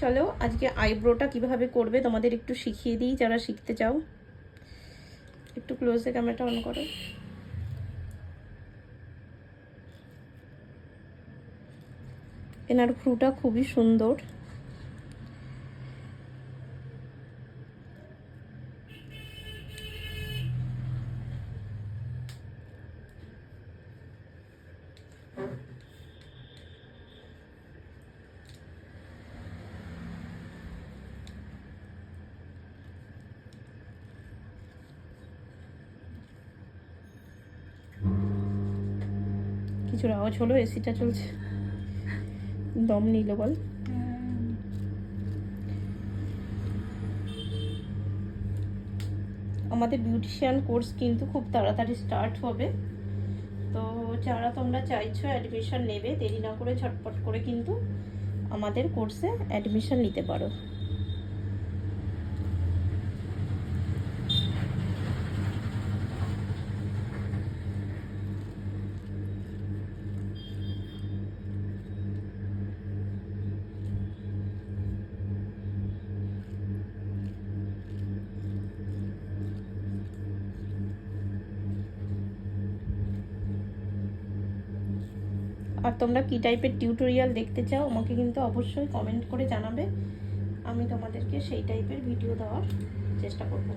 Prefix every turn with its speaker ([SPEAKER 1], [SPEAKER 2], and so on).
[SPEAKER 1] চলো আজকে আইব্রোটা কিভাবে করবে তোমাদের একটু শিখিয়ে দিই, যারা শিখতে চাও। একটু ক্লোজে ক্যামেরাটা অন করো। এনার ভ্রুটা খুবই সুন্দর। কিছুর আওয়াজ হলো, এসিটা চলছে। দম নিল বল। আমাদের বিউটিশিয়ান কোর্স কিন্তু খুব তাড়াতাড়ি স্টার্ট হবে, তো যারা তোমরা চাইছো অ্যাডমিশন নেবে, দেরি না করে ঝটপট করে কিন্তু আমাদের কোর্সে অ্যাডমিশন নিতে পারো। আর তোমরা কী টাইপের টিউটোরিয়াল দেখতে চাও আমাকে কিন্তু অবশ্যই কমেন্ট করে জানাবে, আমি তোমাদেরকে সেই টাইপের ভিডিও দেওয়ার চেষ্টা করব।